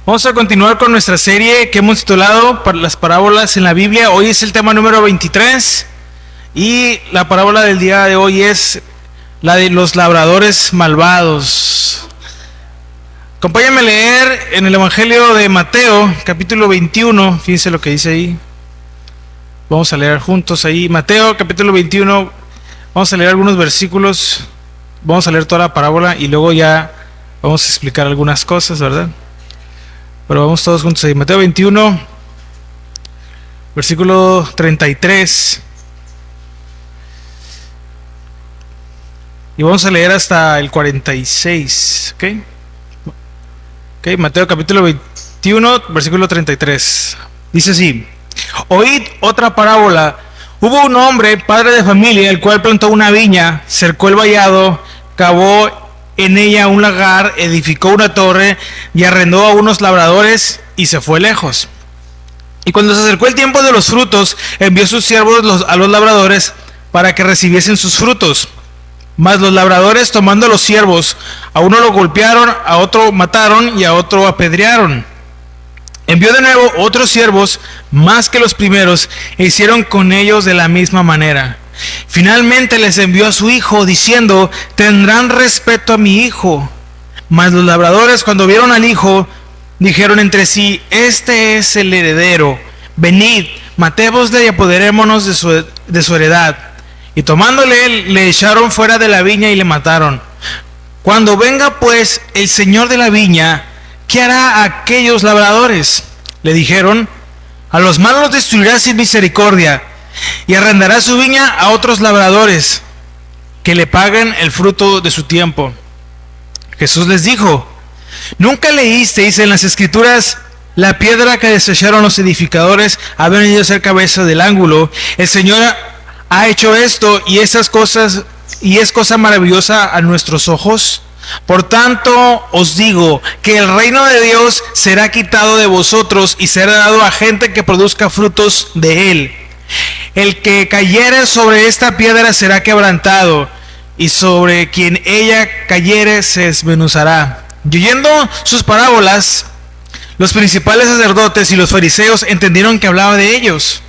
Vamos a continuar con nuestra serie que hemos titulado Las parábolas en la Biblia. Hoy es el tema número 23 y la parábola del día de hoy es la de los labradores malvados. Acompáñame a leer en el Evangelio de Mateo, capítulo 21. Fíjense lo que dice ahí. Vamos a leer juntos ahí. Mateo, capítulo 21. Vamos a leer algunos versículos. Vamos a leer toda la parábola y luego ya vamos a explicar algunas cosas, ¿verdad? Pero vamos todos juntos ahí. Mateo 21, versículo 33. Y vamos a leer hasta el 46. ¿Ok? Mateo capítulo 21, versículo 33. Dice así: Oíd otra parábola. Hubo un hombre, padre de familia, el cual plantó una viña, cercó el vallado, cavó en ella un lagar, edificó una torre y arrendó a unos labradores y se fue lejos. Y cuando se acercó el tiempo de los frutos, envió sus siervos a los labradores para que recibiesen sus frutos. Mas los labradores, tomando a los siervos, a uno lo golpearon, a otro mataron y a otro apedrearon. Envió de nuevo otros siervos, más que los primeros, e hicieron con ellos de la misma manera. Finalmente les envió a su hijo, diciendo: tendrán respeto a mi hijo. Mas los labradores, cuando vieron al hijo, dijeron entre sí: este es el heredero, venid, matémosle y apoderémonos de su heredad. Y tomándole, le echaron fuera de la viña y le mataron. Cuando venga pues el señor de la viña, ¿qué hará a aquellos labradores? Le dijeron: a los malos destruirá sin misericordia, y arrendará su viña a otros labradores, que le paguen el fruto de su tiempo. Jesús les dijo: ¿nunca leísteis en las Escrituras: la piedra que desecharon los edificadores ha venido a ser cabeza del ángulo? El Señor ha hecho esto y esas cosas, y es cosa maravillosa a nuestros ojos. Por tanto os digo que el reino de Dios será quitado de vosotros y será dado a gente que produzca frutos de él. El que cayere sobre esta piedra será quebrantado, y sobre quien ella cayere se desmenuzará. Y oyendo sus parábolas, los principales sacerdotes y los fariseos entendieron que hablaba de ellos.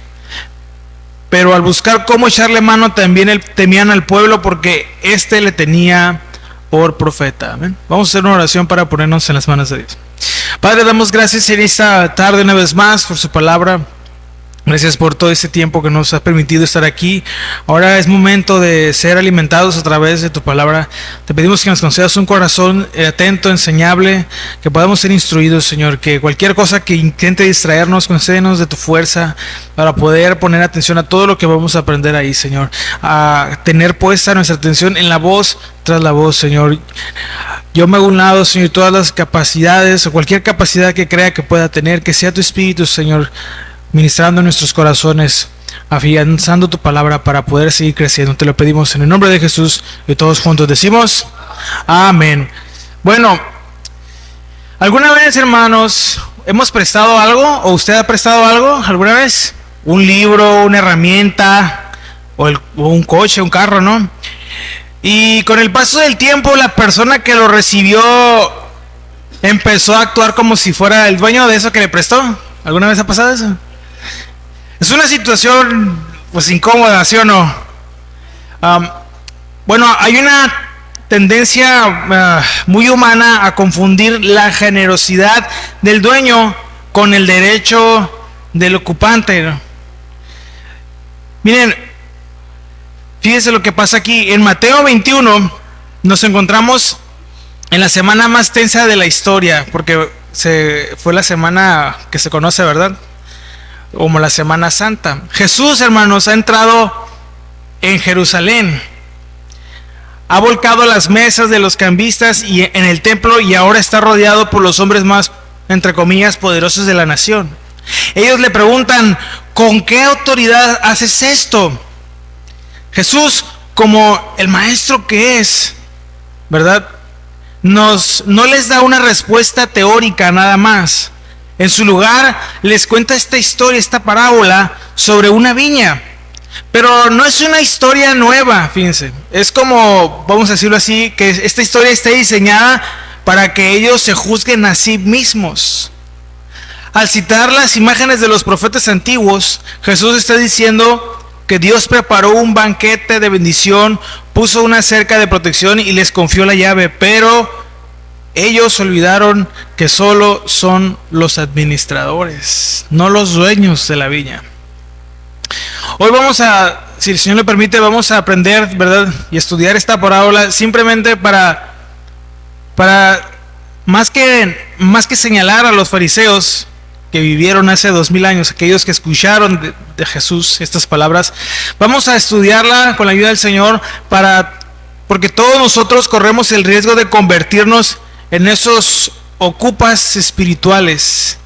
Pero al buscar cómo echarle mano, también temían al pueblo, porque éste le tenía por profeta. Amén. Vamos a hacer una oración para ponernos en las manos de Dios. Padre, damos gracias en esta tarde una vez más por su palabra. Gracias por todo este tiempo que nos ha permitido estar aquí. Ahora es momento de ser alimentados a través de tu palabra. Te pedimos que nos concedas un corazón atento, enseñable, que podamos ser instruidos, Señor. Que cualquier cosa que intente distraernos, concédenos de tu fuerza para poder poner atención a todo lo que vamos a aprender ahí, Señor. A tener puesta nuestra atención en la voz tras la voz, Señor. Yo me hago a un lado, Señor, todas las capacidades o cualquier capacidad que crea que pueda tener, que sea tu Espíritu, Señor, ministrando en nuestros corazones, afianzando tu palabra para poder seguir creciendo. Te lo pedimos en el nombre de Jesús, y todos juntos decimos amén. Bueno, ¿alguna vez, hermanos, hemos prestado algo o usted ha prestado algo alguna vez? Un libro, una herramienta o un coche, un carro, ¿no? Y con el paso del tiempo, la persona que lo recibió empezó a actuar como si fuera el dueño de eso que le prestó. ¿Alguna vez ha pasado eso? Es una situación pues incómoda, ¿sí o no? Bueno, hay una tendencia muy humana a confundir la generosidad del dueño con el derecho del ocupante, ¿no? Miren, fíjense lo que pasa aquí. En Mateo 21 nos encontramos en la semana más tensa de la historia, porque fue la semana que se conoce, ¿verdad?, como la Semana Santa. Jesús, hermanos, ha entrado en Jerusalén, ha volcado las mesas de los cambistas en el templo, y ahora está rodeado por los hombres más, entre comillas, poderosos de la nación. Ellos le preguntan: ¿con qué autoridad haces esto? Jesús, como el maestro que es, ¿verdad?, no les da una respuesta teórica nada más. En su lugar les cuenta esta historia, esta parábola sobre una viña. Pero no es una historia nueva, fíjense. Es como, vamos a decirlo así, que esta historia está diseñada para que ellos se juzguen a sí mismos. Al citar las imágenes de los profetas antiguos, Jesús está diciendo que Dios preparó un banquete de bendición, puso una cerca de protección y les confió la llave, pero ellos olvidaron que solo son los administradores, no los dueños de la viña. Hoy vamos a, si el Señor le permite, vamos a aprender, ¿verdad? Y estudiar esta parábola simplemente para más que señalar a los fariseos que vivieron hace 2000 años, aquellos que escucharon de Jesús estas palabras. Vamos a estudiarla con la ayuda del Señor porque todos nosotros corremos el riesgo de convertirnos en esos ocupas espirituales.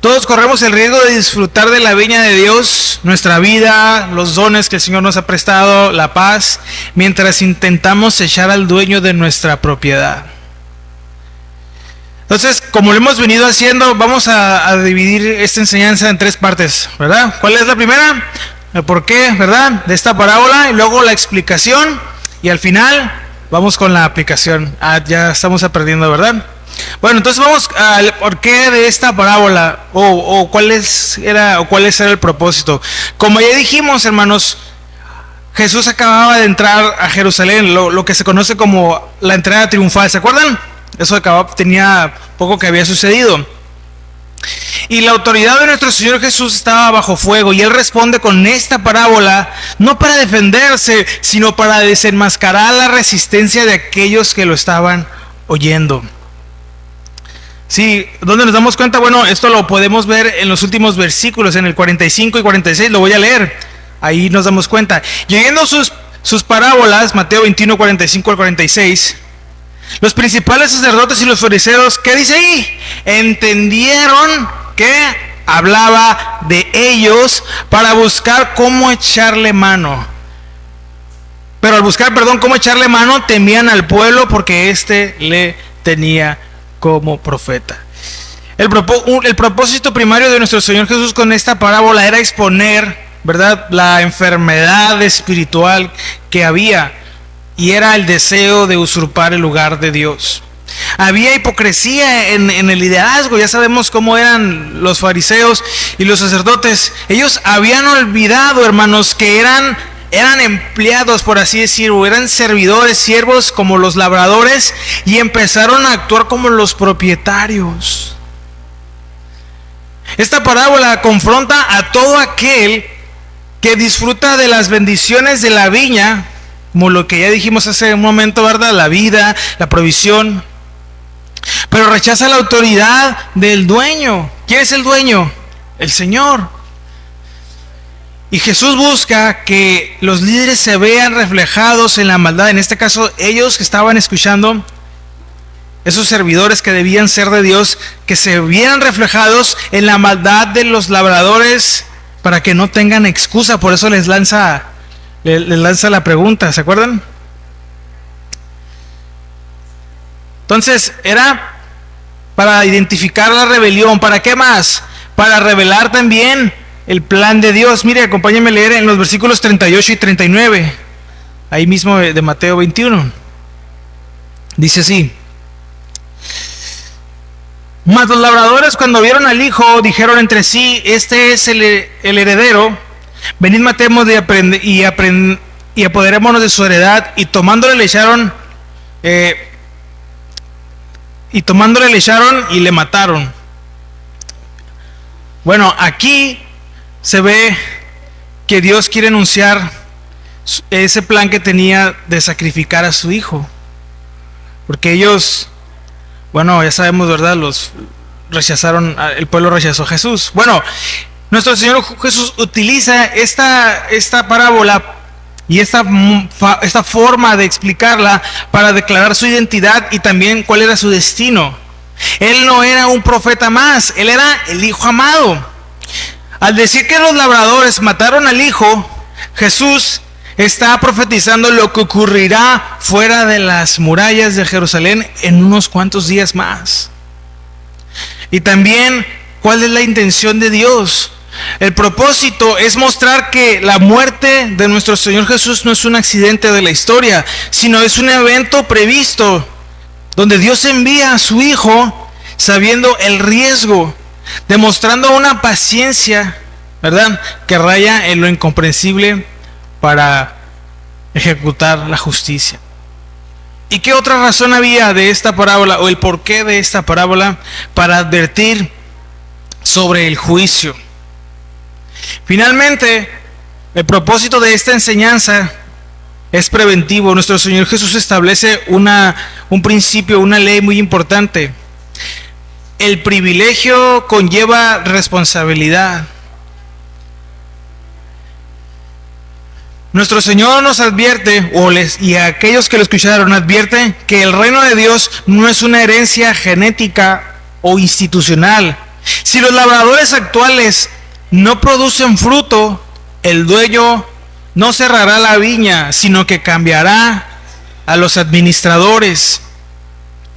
Todos corremos el riesgo de disfrutar de la viña de Dios, nuestra vida, los dones que el Señor nos ha prestado, la paz, mientras intentamos echar al dueño de nuestra propiedad. Entonces, como lo hemos venido haciendo, vamos a dividir esta enseñanza en 3 partes, ¿verdad? ¿Cuál es la primera? El porqué, ¿verdad? De esta parábola, y luego la explicación, y al final vamos con la aplicación. Ya estamos aprendiendo, ¿verdad? Bueno, entonces vamos al porqué de esta parábola, o cuál era el propósito. Como ya dijimos, hermanos, Jesús acababa de entrar a Jerusalén, lo que se conoce como la entrada triunfal, ¿se acuerdan? Eso tenía poco que había sucedido. Y la autoridad de nuestro Señor Jesús estaba bajo fuego, y Él responde con esta parábola, no para defenderse, sino para desenmascarar la resistencia de aquellos que lo estaban oyendo. Sí, ¿dónde nos damos cuenta? Bueno, esto lo podemos ver en los últimos versículos, en el 45 y 46, lo voy a leer. Ahí nos damos cuenta. Leyendo sus parábolas, Mateo 21, 45 al 46, los principales sacerdotes y los fariseos, ¿qué dice ahí? Entendieron que hablaba de ellos para buscar cómo echarle mano. Pero al buscar, cómo echarle mano, temían al pueblo porque éste le tenía como profeta. El propósito primario de nuestro Señor Jesús con esta parábola era exponer, ¿verdad?, la enfermedad espiritual que había, y era el deseo de usurpar el lugar de Dios. Había hipocresía en el liderazgo. Ya sabemos cómo eran los fariseos y los sacerdotes. Ellos habían olvidado, hermanos, que eran empleados, por así decirlo, eran servidores, siervos como los labradores, y empezaron a actuar como los propietarios. Esta parábola confronta a todo aquel que disfruta de las bendiciones de la viña, como lo que ya dijimos hace un momento, ¿verdad? La vida, la provisión, pero rechaza la autoridad del dueño. ¿Quién es el dueño? El Señor. Y Jesús busca que los líderes se vean reflejados en la maldad. En este caso, ellos que estaban escuchando, esos servidores que debían ser de Dios, que se vieran reflejados en la maldad de los labradores, para que no tengan excusa. Por eso les lanza la pregunta, ¿se acuerdan? Entonces, era para identificar la rebelión. ¿Para qué más? Para revelar también el plan de Dios. Mire, acompáñenme a leer en los versículos 38 y 39, ahí mismo de Mateo 21. Dice así: mas los labradores, cuando vieron al hijo, dijeron entre sí, este es el heredero, venid, matemos y apoderémonos de su heredad. Y tomándole le echaron y le mataron. Bueno, aquí se ve que Dios quiere anunciar ese plan que tenía de sacrificar a su hijo, porque ellos, bueno, ya sabemos, ¿verdad? El pueblo rechazó a Jesús. Bueno, nuestro Señor Jesús utiliza esta parábola y esta forma de explicarla para declarar su identidad y también cuál era su destino. Él no era un profeta más, Él era el Hijo amado. Al decir que los labradores mataron al Hijo, Jesús está profetizando lo que ocurrirá fuera de las murallas de Jerusalén en unos cuantos días más. Y también, ¿cuál es la intención de Dios? El propósito es mostrar que la muerte de nuestro Señor Jesús no es un accidente de la historia, sino es un evento previsto, donde Dios envía a su Hijo sabiendo el riesgo demostrando una paciencia, ¿verdad?, que raya en lo incomprensible para ejecutar la justicia. ¿Y qué otra razón había de esta parábola, o el porqué de esta parábola? Para advertir sobre el juicio. Finalmente, el propósito de esta enseñanza es preventivo. Nuestro Señor Jesús establece un principio, una ley muy importante. El privilegio conlleva responsabilidad. Nuestro Señor nos advierte, y a aquellos que lo escucharon advierte, que el reino de Dios no es una herencia genética o institucional. Si los labradores actuales no producen fruto, el dueño no cerrará la viña, sino que cambiará a los administradores.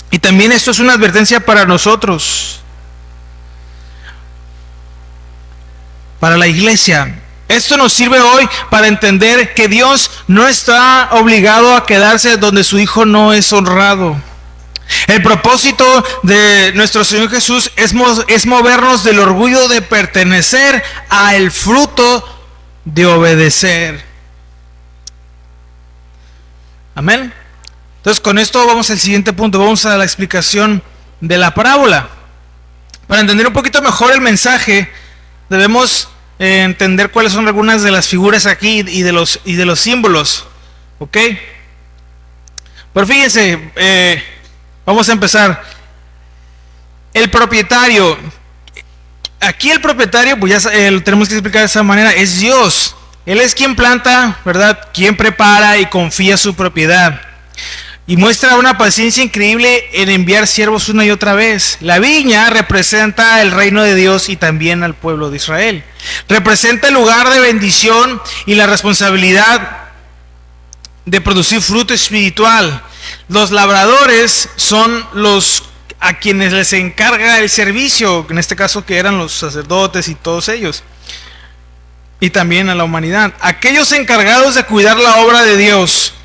Y también esto es una advertencia para nosotros, para la iglesia. Esto nos sirve hoy para entender que Dios no está obligado a quedarse donde su Hijo no es honrado. El propósito de nuestro Señor Jesús es movernos del orgullo de pertenecer al fruto de obedecer. Amén. Entonces, con esto vamos al siguiente punto. Vamos a la explicación de la parábola. Para entender un poquito mejor el mensaje, debemos entender cuáles son algunas de las figuras aquí y de los símbolos. ¿Ok? Pero fíjense, vamos a empezar. El propietario. Aquí el propietario, pues ya lo tenemos que explicar de esa manera, es Dios. Él es quien planta, ¿verdad? Quien prepara y confía su propiedad. Y muestra una paciencia increíble en enviar siervos una y otra vez. La viña representa el reino de Dios y también al pueblo de Israel. Representa el lugar de bendición y la responsabilidad de producir fruto espiritual. Los labradores son los a quienes les encarga el servicio, en este caso que eran los sacerdotes y todos ellos. Y también a la humanidad. Aquellos encargados de cuidar la obra de Dios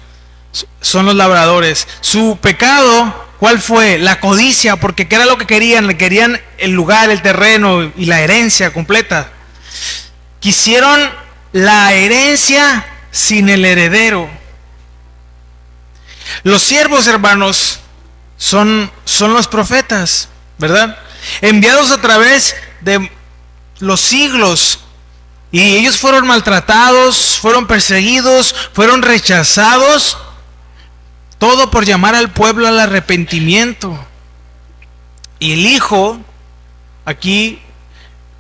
son los labradores. Su pecado, ¿cuál fue? La codicia, porque ¿qué era lo que querían? Le querían el lugar, el terreno y la herencia completa. Quisieron la herencia sin el heredero. Los siervos, hermanos, son los profetas, ¿verdad? Enviados a través de los siglos. Y ellos fueron maltratados, fueron perseguidos, fueron rechazados. Todo por llamar al pueblo al arrepentimiento. Y el Hijo aquí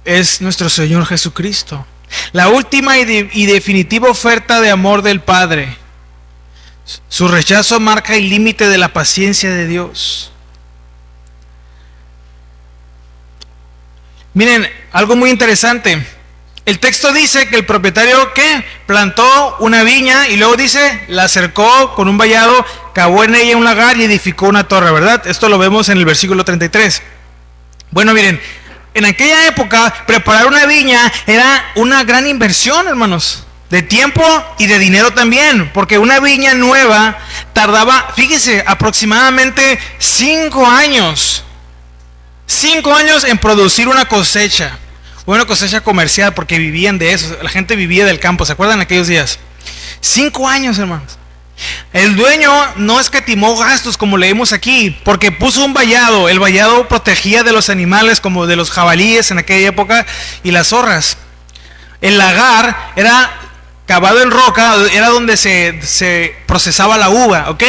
es nuestro Señor Jesucristo. La última y definitiva oferta de amor del Padre. Su rechazo marca el límite de la paciencia de Dios. Miren, algo muy interesante. El texto dice que el propietario, ¿qué? Plantó una viña y luego dice, la cercó con un vallado, cavó en ella un lagar y edificó una torre, ¿verdad? Esto lo vemos en el versículo 33. Bueno, miren, en aquella época preparar una viña era una gran inversión, hermanos, de tiempo y de dinero también, porque una viña nueva tardaba, fíjese, aproximadamente 5 años. 5 años en producir una cosecha. Una cosecha comercial, porque vivían de eso. La gente vivía del campo, ¿se acuerdan aquellos días? 5 años, hermanos. El dueño no escatimó gastos como leímos aquí, porque puso un vallado. El vallado protegía de los animales como de los jabalíes en aquella época y las zorras. El lagar era cavado en roca, era donde se procesaba la uva, ¿ok?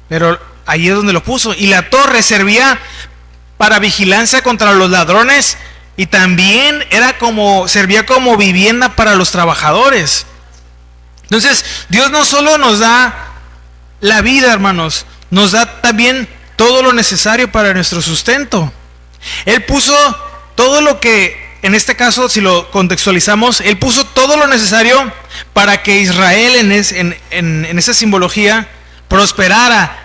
Pero ahí es donde lo puso. Y la torre servía para vigilancia contra los ladrones. Y también servía como vivienda para los trabajadores. Entonces, Dios no solo nos da la vida, hermanos, nos da también todo lo necesario para nuestro sustento. Él puso todo lo que, en este caso, si lo contextualizamos, Él puso todo lo necesario para que Israel en esa simbología prosperara.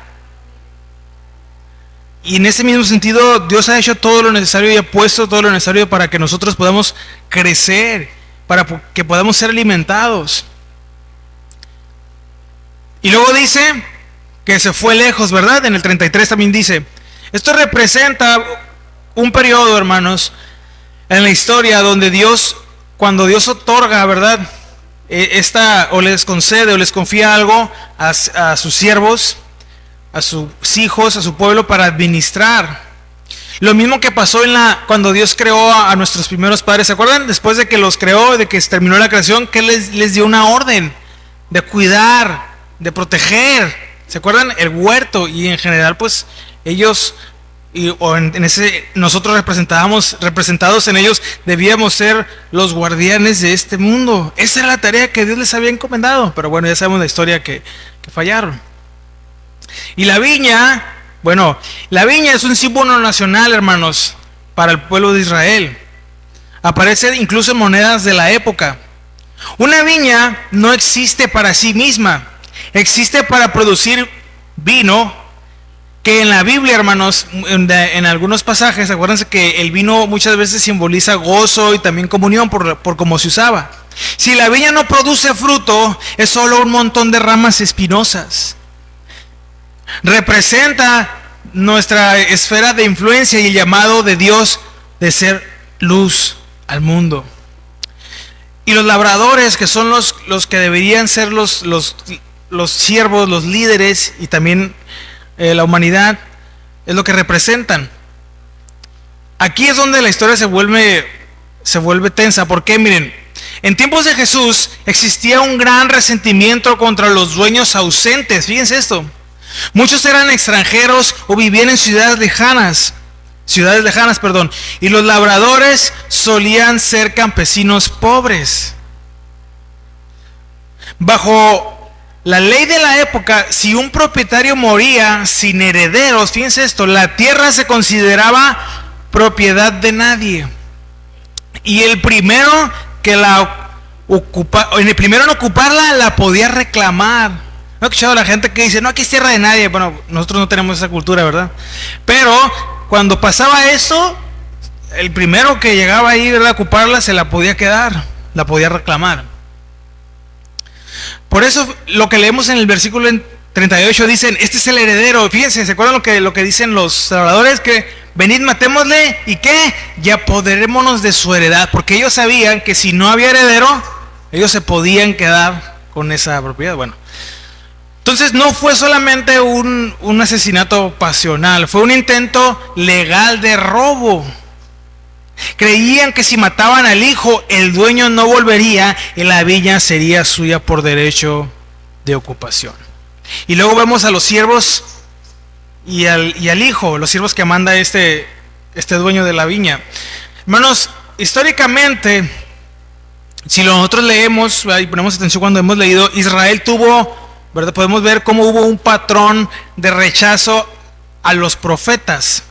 Y en ese mismo sentido, Dios ha hecho todo lo necesario y ha puesto todo lo necesario para que nosotros podamos crecer, para que podamos ser alimentados. Y luego dice que se fue lejos, ¿verdad? En el 33 también dice, esto representa un periodo, hermanos, en la historia donde Dios, cuando Dios otorga, ¿verdad? O les concede o les confía algo a sus siervos, a sus hijos, a su pueblo para administrar. Lo mismo que pasó cuando Dios creó a nuestros primeros padres. ¿Se acuerdan? Después de que los creó, de que se terminó la creación, que les dio una orden de cuidar, de proteger. ¿Se acuerdan? El huerto. Y en general, pues, ellos, nosotros representados en ellos, debíamos ser los guardianes de este mundo. Esa era la tarea que Dios les había encomendado. Pero bueno, ya sabemos la historia que fallaron. Y la viña, bueno, la viña es un símbolo nacional, hermanos, para el pueblo de Israel. Aparece incluso en monedas de la época. Una viña no existe para sí misma, existe para producir vino, que en la Biblia, hermanos, en algunos pasajes, acuérdense que el vino muchas veces simboliza gozo y también comunión por cómo se usaba. Si la viña no produce fruto, es solo un montón de ramas espinosas. Representa nuestra esfera de influencia y el llamado de Dios de ser luz al mundo. Y los labradores, que son los que deberían ser los siervos, los líderes y también la humanidad, es lo que representan. Aquí es donde la historia se vuelve tensa, porque miren, en tiempos de Jesús existía un gran resentimiento contra los dueños ausentes. Fíjense esto. Muchos eran extranjeros o vivían en ciudades lejanas, y los labradores solían ser campesinos pobres. Bajo la ley de la época, si un propietario moría sin herederos, fíjense esto, la tierra se consideraba propiedad de nadie. Y el primero en ocuparla la podía reclamar. No he escuchado a la gente que dice, no, aquí es tierra de nadie. Bueno, nosotros no tenemos esa cultura, ¿verdad? Pero cuando pasaba eso, el primero que llegaba ahí, ¿verdad?, a ocuparla, se la podía quedar, la podía reclamar. Por eso lo que leemos en el versículo 38 dicen, este es el heredero. Fíjense, ¿se acuerdan lo que dicen los labradores? Que venid, matémosle, ¿y qué? Y apoderémonos de su heredad. Porque ellos sabían que si no había heredero, ellos se podían quedar con esa propiedad. Bueno, entonces no fue solamente un asesinato pasional, fue un intento legal de robo. Creían que si mataban al hijo, el dueño no volvería y la viña sería suya por derecho de ocupación. Y luego vemos a los siervos y al hijo, los siervos que manda este dueño de la viña. Hermanos, históricamente, si nosotros leemos y ponemos atención cuando hemos leído, Israel tuvo, ¿verdad?, podemos ver cómo hubo un patrón de rechazo a los profetas.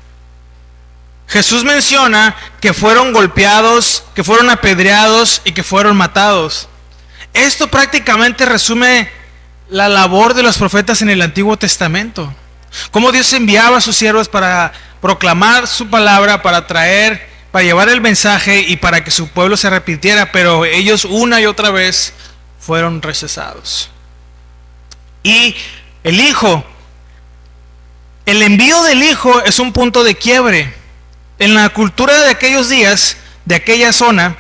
Jesús menciona que fueron golpeados, que fueron apedreados y que fueron matados. Esto prácticamente resume la labor de los profetas en el Antiguo Testamento. Cómo Dios enviaba a sus siervos para proclamar su palabra, para llevar el mensaje y para que su pueblo se arrepintiera, pero ellos una y otra vez fueron rechazados. Y el envío del hijo es un punto de quiebre. En la cultura de aquellos días, de aquella zona,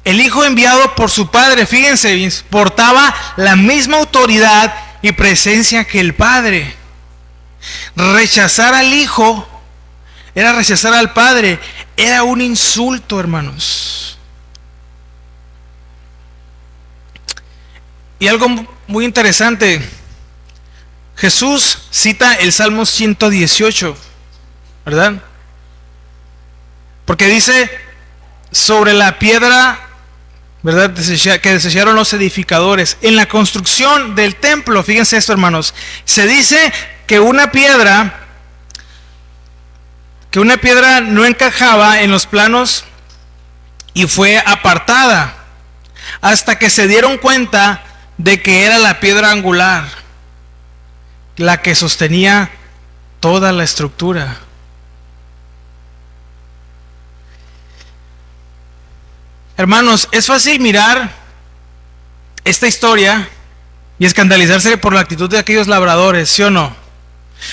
el hijo enviado por su padre, fíjense, portaba la misma autoridad y presencia que el padre. Rechazar al hijo era rechazar al padre, era un insulto, hermanos. Y algo muy interesante, Jesús cita el Salmo 118, ¿verdad? Porque dice, sobre la piedra, ¿verdad?, que desecharon los edificadores. En la construcción del templo, fíjense esto, hermanos, se dice que una piedra no encajaba en los planos y fue apartada hasta que se dieron cuenta de que era la piedra angular la que sostenía toda la estructura. Hermanos, es fácil mirar esta historia y escandalizarse por la actitud de aquellos labradores, ¿sí o no?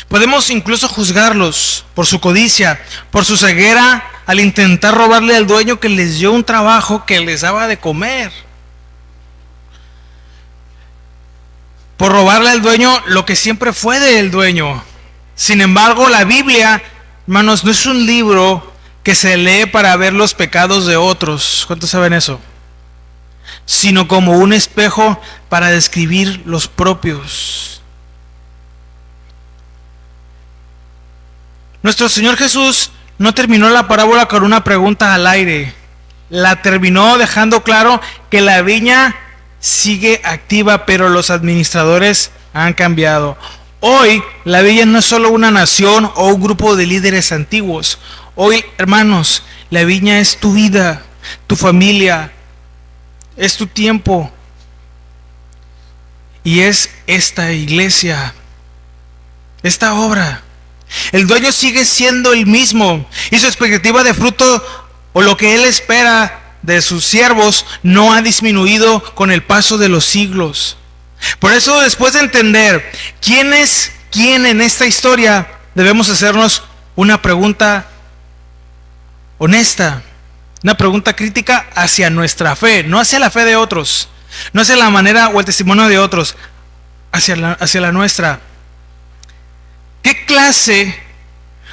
Podemos incluso juzgarlos por su codicia, por su ceguera al intentar robarle al dueño que les dio un trabajo que les daba de comer. Por robarle al dueño lo que siempre fue del dueño. Sin embargo, la Biblia, hermanos, no es un libro que se lee para ver los pecados de otros. ¿Cuántos saben eso? Sino como un espejo para describir los propios. Nuestro Señor Jesús no terminó la parábola con una pregunta al aire. La terminó dejando claro que la viña sigue activa, pero los administradores han cambiado. Hoy la viña no es solo una nación o un grupo de líderes antiguos. Hoy, hermanos, la viña es tu vida, tu familia, es tu tiempo. Y es esta iglesia, esta obra. El dueño sigue siendo el mismo y su expectativa de fruto o lo que él espera de sus siervos no ha disminuido con el paso de los siglos. Por eso, después de entender quién es quién en esta historia, debemos hacernos una pregunta honesta, una pregunta crítica hacia nuestra fe, no hacia la fe de otros, no hacia la manera o el testimonio de otros, hacia la nuestra. ¿Qué clase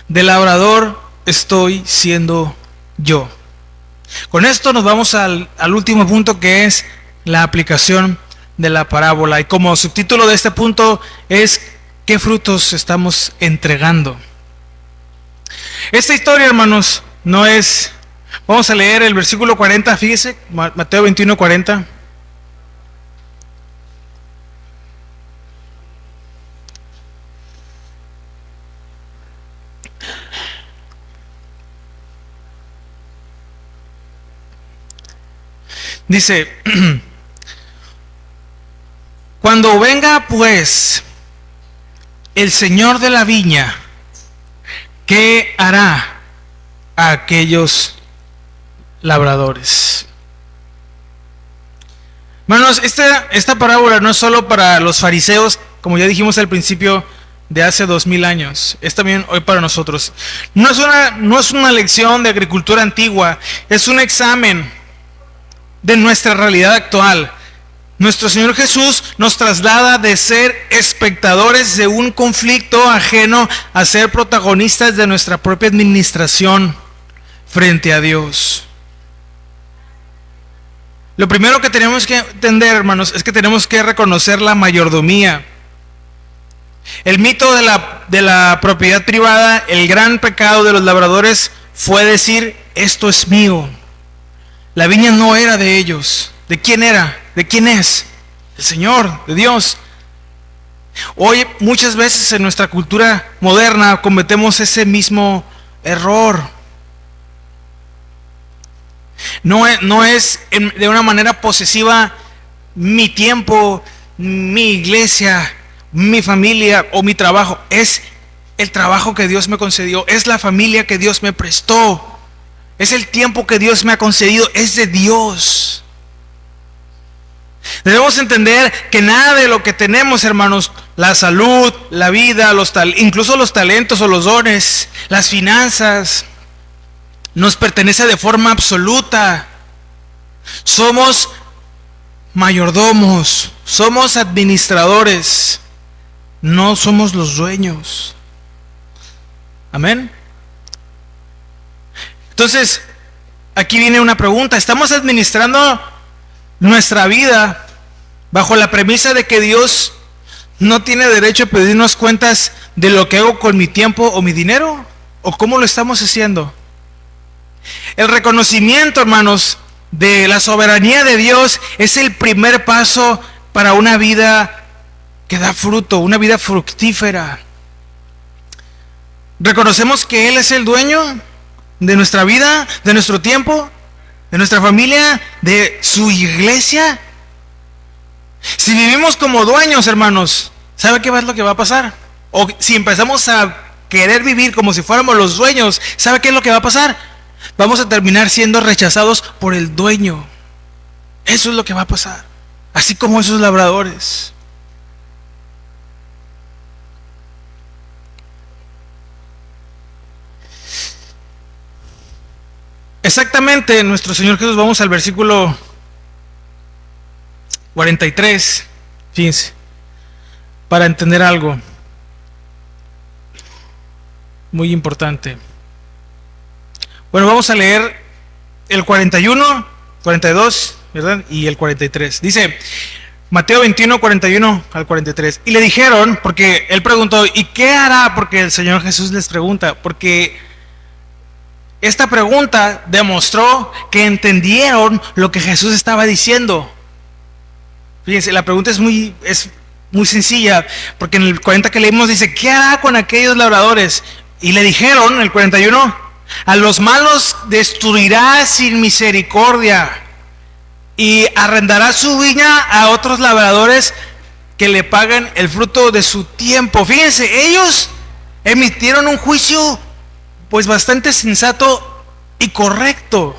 de labrador estoy siendo yo? Con esto nos vamos al último punto, que es la aplicación de la parábola. Y como subtítulo de este punto es: ¿qué frutos estamos entregando? Esta historia, hermanos, no es... Vamos a leer el versículo 40, fíjese, Mateo 21, 40. Dice: cuando venga pues el Señor de la viña, ¿qué hará a aquellos labradores? Hermanos, esta parábola no es solo para los fariseos, como ya dijimos al principio, de hace 2000 años, es también hoy para nosotros. No es una lección de agricultura antigua, es un examen de nuestra realidad actual. Nuestro Señor Jesús nos traslada de ser espectadores de un conflicto ajeno a ser protagonistas de nuestra propia administración frente a Dios. Lo primero que tenemos que entender, hermanos, es que tenemos que reconocer la mayordomía. El mito de la propiedad privada, el gran pecado de los labradores fue decir: esto es mío. La viña no era de ellos. ¿De quién era? ¿De quién es? El Señor, de Dios. Hoy muchas veces en nuestra cultura moderna cometemos ese mismo error. No es de una manera posesiva mi tiempo, mi iglesia, mi familia o mi trabajo. Es el trabajo que Dios me concedió, es la familia que Dios me prestó. Es el tiempo que Dios me ha concedido, es de Dios. Debemos entender que nada de lo que tenemos, hermanos, la salud, la vida, incluso los talentos o los dones, las finanzas, nos pertenece de forma absoluta. Somos mayordomos, somos administradores, no somos los dueños. Amén. Entonces, aquí viene una pregunta: ¿estamos administrando nuestra vida bajo la premisa de que Dios no tiene derecho a pedirnos cuentas de lo que hago con mi tiempo o mi dinero? ¿O cómo lo estamos haciendo? El reconocimiento, hermanos, de la soberanía de Dios es el primer paso para una vida que da fruto, una vida fructífera. ¿Reconocemos que Él es el dueño de nuestra vida, de nuestro tiempo, de nuestra familia, de su iglesia? Si vivimos como dueños, hermanos, ¿sabe qué es lo que va a pasar? O si empezamos a querer vivir como si fuéramos los dueños, ¿sabe qué es lo que va a pasar? Vamos a terminar siendo rechazados por el dueño. Eso es lo que va a pasar. Así como esos labradores. Exactamente, nuestro Señor Jesús, vamos al versículo 43, fíjense, para entender algo muy importante. Bueno, vamos a leer el 41, 42, ¿verdad? Y el 43. Dice Mateo 21, 41 al 43. Y le dijeron, porque él preguntó, ¿y qué hará? Porque el Señor Jesús les pregunta, porque esta pregunta demostró que entendieron lo que Jesús estaba diciendo. Fíjense, la pregunta es muy sencilla, porque en el 40 que leímos dice, ¿qué hará con aquellos labradores? Y le dijeron, el 41, a los malos destruirá sin misericordia y arrendará su viña a otros labradores que le paguen el fruto de su tiempo. Fíjense, ellos emitieron un juicio pues bastante sensato y correcto,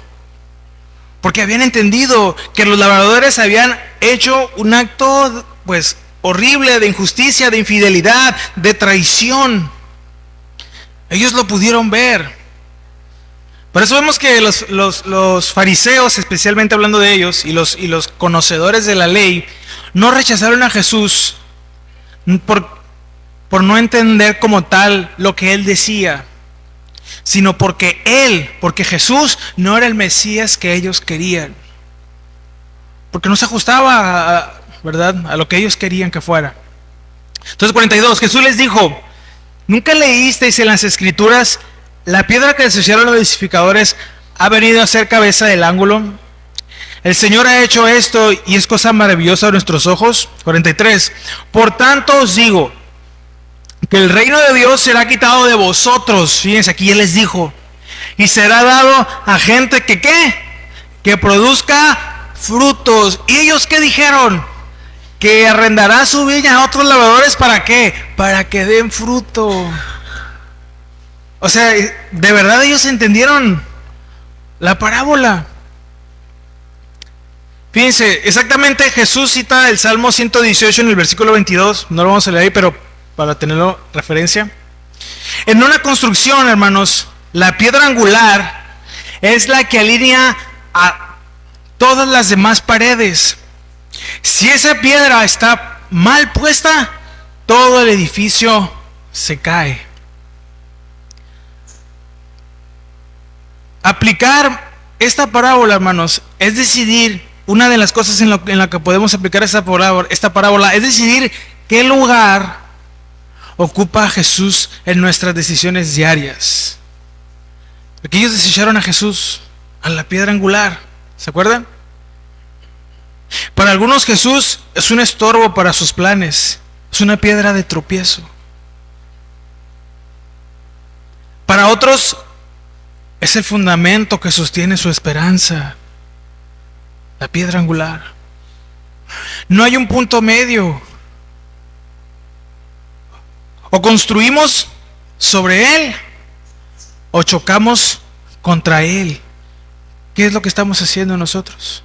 porque habían entendido que los labradores habían hecho un acto pues horrible de injusticia, de infidelidad, de traición. Ellos lo pudieron ver. Por eso vemos que los fariseos, especialmente hablando de ellos, y los conocedores de la ley, no rechazaron a Jesús por no entender como tal lo que él decía, sino porque Jesús no era el Mesías que ellos querían, porque no se ajustaba ¿verdad?, a lo que ellos querían que fuera. Entonces 42, Jesús les dijo, ¿nunca leísteis en las Escrituras, la piedra que desecharon los edificadores ha venido a ser cabeza del ángulo? El Señor ha hecho esto y es cosa maravillosa a nuestros ojos. 43, por tanto os digo, que el reino de Dios será quitado de vosotros. Fíjense, aquí Él les dijo, y será dado a gente que ¿qué? Que produzca frutos. ¿Y ellos qué dijeron? Que arrendará su viña a otros labradores. ¿Para qué? Para que den fruto. O sea, de verdad ellos entendieron la parábola. Fíjense, exactamente Jesús cita el Salmo 118 en el versículo 22. No lo vamos a leer ahí, pero para tenerlo referencia. En una construcción, hermanos, la piedra angular es la que alinea a todas las demás paredes. Si esa piedra está mal puesta, todo el edificio se cae. Aplicar esta parábola, hermanos, es decidir, una de las cosas en la que podemos aplicar esta parábola es decidir qué lugar ocupa Jesús en nuestras decisiones diarias. Porque ellos desecharon a Jesús, a la piedra angular, ¿se acuerdan? Para algunos Jesús es un estorbo para sus planes, es una piedra de tropiezo. Para otros es el fundamento que sostiene su esperanza, la piedra angular. No hay un punto medio. O construimos sobre él o chocamos contra él. ¿Qué es lo que estamos haciendo nosotros?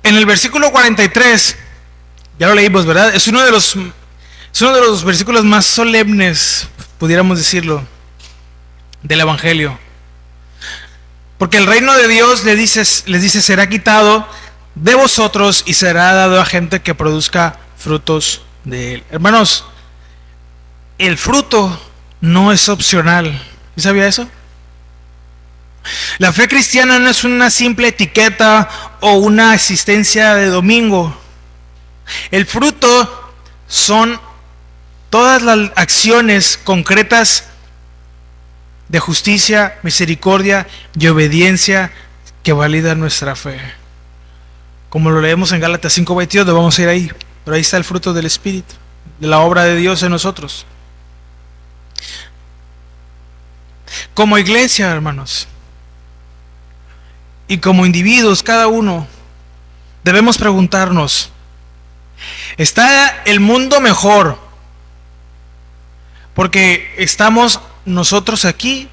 En el versículo 43, ya lo leímos, ¿verdad? Es uno de los versículos más solemnes, pudiéramos decirlo, del Evangelio. Porque el reino de Dios les dice, será quitado de vosotros y será dado a gente que produzca frutos de él. Hermanos, el fruto no es opcional. ¿Sí sabía eso? La fe cristiana no es una simple etiqueta o una asistencia de domingo. El fruto son todas las acciones concretas de justicia, misericordia y obediencia que validan nuestra fe. Como lo leemos en Gálatas 5:22, no vamos a ir ahí, pero ahí está el fruto del Espíritu, de la obra de Dios en nosotros. Como iglesia, hermanos, y como individuos, cada uno, debemos preguntarnos, ¿está el mundo mejor porque estamos nosotros aquí?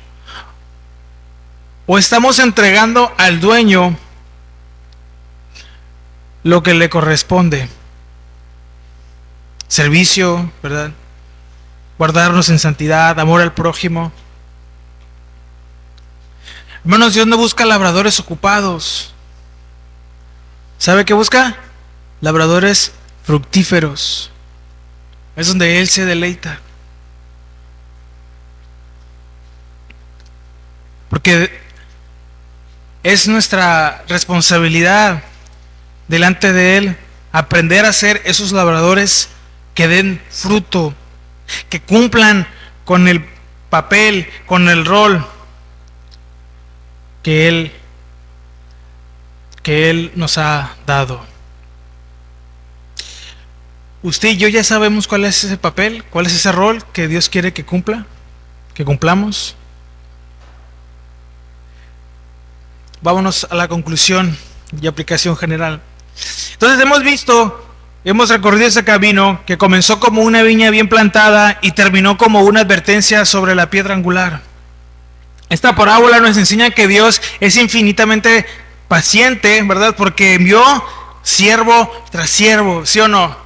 ¿O estamos entregando al dueño lo que le corresponde? Servicio, ¿verdad? guardarnos en santidad, amor al prójimo. Hermanos, Dios no busca labradores ocupados. ¿Sabe qué busca? Labradores fructíferos. Es donde Él se deleita. Porque es nuestra responsabilidad delante de Él aprender a ser esos labradores que den fruto, que cumplan con el papel, con el rol que Él nos ha dado. Usted y yo ya sabemos cuál es ese papel, cuál es ese rol que Dios quiere que cumplamos. Vámonos a la conclusión y aplicación general. Entonces hemos recorrido ese camino que comenzó como una viña bien plantada y terminó como una advertencia sobre la piedra angular. Esta parábola nos enseña que Dios es infinitamente paciente, ¿verdad? Porque envió siervo tras siervo, ¿sí o no?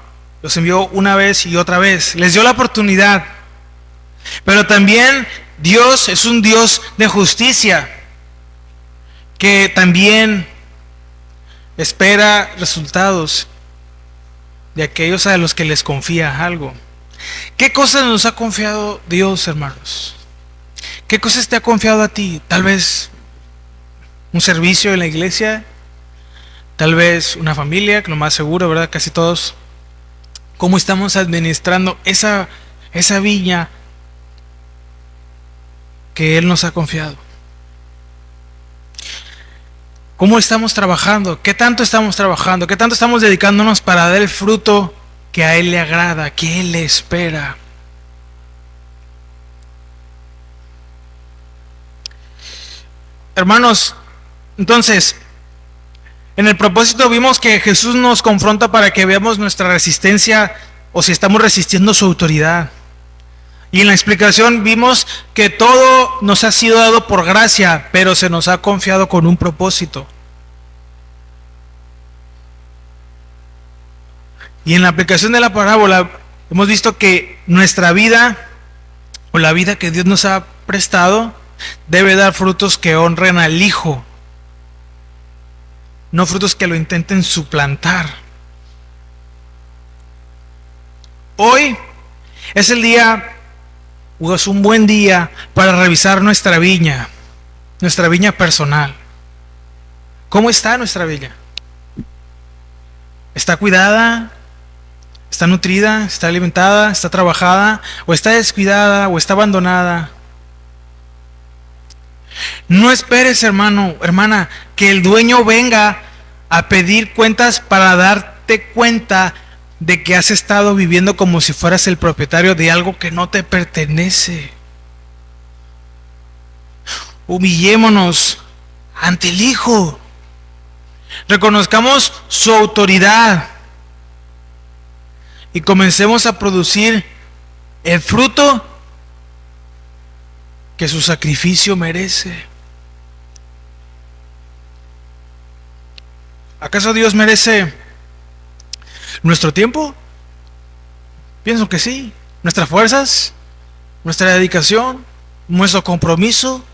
Los envió una vez y otra vez. Les dio la oportunidad. Pero también Dios es un Dios de justicia, que también espera resultados de aquellos a los que les confía algo. ¿Qué cosas nos ha confiado Dios, hermanos? ¿Qué cosas te ha confiado a ti? Tal vez un servicio en la iglesia, tal vez una familia, que lo más seguro, ¿verdad? Casi todos. ¿Cómo estamos administrando esa viña que Él nos ha confiado? ¿Cómo estamos trabajando? ¿Qué tanto estamos trabajando? ¿Qué tanto estamos dedicándonos para dar el fruto que a Él le agrada, que Él le espera? Hermanos, entonces, en el propósito vimos que Jesús nos confronta para que veamos nuestra resistencia o si estamos resistiendo su autoridad. Y en la explicación vimos que todo nos ha sido dado por gracia, pero se nos ha confiado con un propósito. Y en la aplicación de la parábola hemos visto que nuestra vida o la vida que Dios nos ha prestado debe dar frutos que honren al Hijo, no frutos que lo intenten suplantar. Hoy es el día, o es un buen día para revisar nuestra viña personal. ¿Cómo está nuestra viña? ¿Está cuidada? ¿Está nutrida? ¿Está alimentada? ¿Está trabajada? ¿O está descuidada? ¿O está abandonada? No esperes, hermano, hermana, que el dueño venga a pedir cuentas para darte cuenta de que has estado viviendo como si fueras el propietario de algo que no te pertenece. Humillémonos ante el Hijo. Reconozcamos su autoridad y comencemos a producir el fruto que su sacrificio merece. ¿Acaso Dios merece nuestro tiempo? Pienso que sí. Nuestras fuerzas, nuestra dedicación, nuestro compromiso.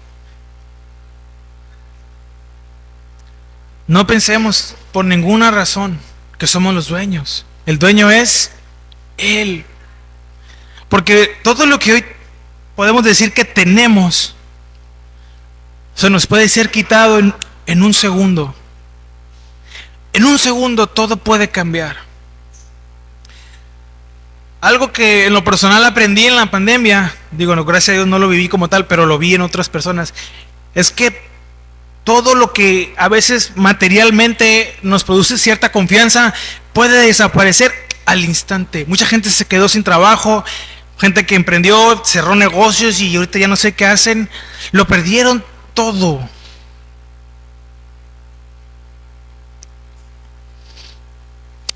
No pensemos por ninguna razón que somos los dueños. El dueño es Él. Porque todo lo que hoy podemos decir que tenemos se nos puede ser quitado en un segundo. En un segundo todo puede cambiar. Algo que en lo personal aprendí en la pandemia, digo, no, gracias a Dios no lo viví como tal, pero lo vi en otras personas, es que todo lo que a veces materialmente nos produce cierta confianza puede desaparecer al instante. Mucha gente se quedó sin trabajo, gente que emprendió, cerró negocios y ahorita ya no sé qué hacen, lo perdieron todo.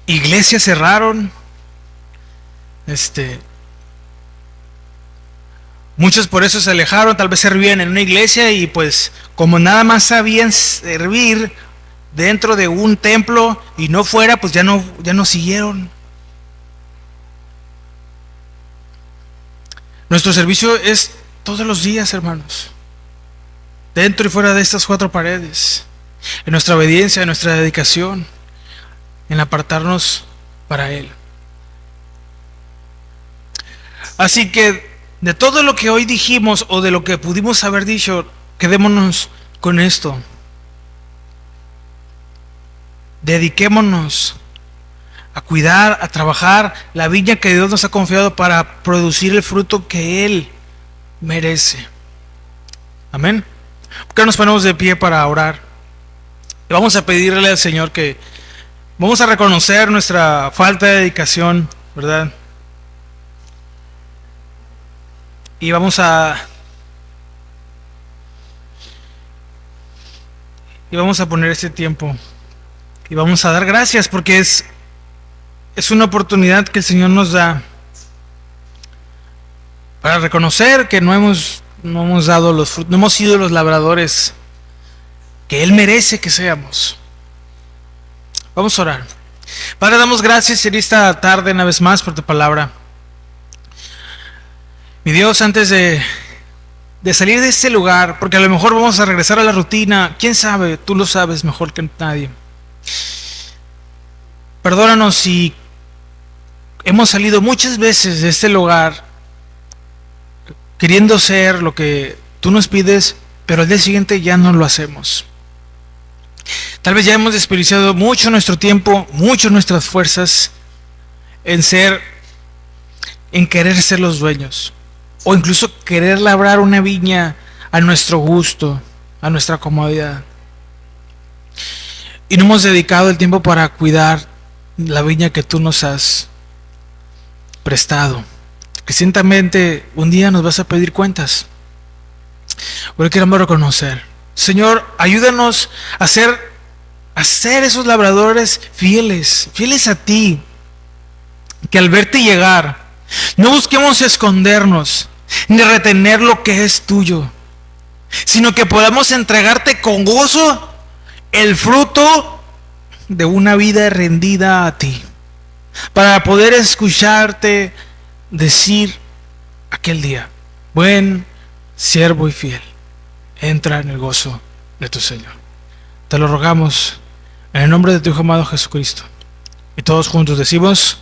Iglesias cerraron. Muchos por eso se alejaron, tal vez servían en una iglesia y pues como nada más sabían servir dentro de un templo y no fuera, pues ya no siguieron. Nuestro servicio es todos los días, hermanos, dentro y fuera de estas cuatro paredes, en nuestra obediencia, en nuestra dedicación, en apartarnos para Él. Así que de todo lo que hoy dijimos o de lo que pudimos haber dicho, quedémonos con esto. Dediquémonos a cuidar, a trabajar la viña que Dios nos ha confiado para producir el fruto que Él merece. Amén. ¿Por qué nos ponemos de pie para orar? Y vamos a pedirle al Señor que vamos a reconocer nuestra falta de dedicación, ¿verdad? Y vamos a poner este tiempo y vamos a dar gracias porque es una oportunidad que el Señor nos da para reconocer que no hemos dado los frutos, no hemos sido los labradores que Él merece que seamos. Vamos a orar. Padre, damos gracias en esta tarde una vez más por tu palabra. Mi Dios, antes de salir de este lugar, porque a lo mejor vamos a regresar a la rutina, quién sabe, tú lo sabes mejor que nadie. Perdónanos si hemos salido muchas veces de este lugar queriendo ser lo que tú nos pides, pero al día siguiente ya no lo hacemos. Tal vez ya hemos desperdiciado mucho nuestro tiempo, mucho nuestras fuerzas en querer ser los dueños, o incluso querer labrar una viña a nuestro gusto, a nuestra comodidad. Y no hemos dedicado el tiempo para cuidar la viña que tú nos has prestado. Que ciertamente un día nos vas a pedir cuentas. Hoy queremos reconocer. Señor, ayúdanos a ser esos labradores fieles a ti. Que al verte llegar, no busquemos escondernos ni retener lo que es tuyo, sino que podamos entregarte con gozo el fruto de una vida rendida a ti, para poder escucharte decir aquel día: buen siervo y fiel, entra en el gozo de tu Señor. Te lo rogamos en el nombre de tu Hijo amado Jesucristo. Y todos juntos decimos: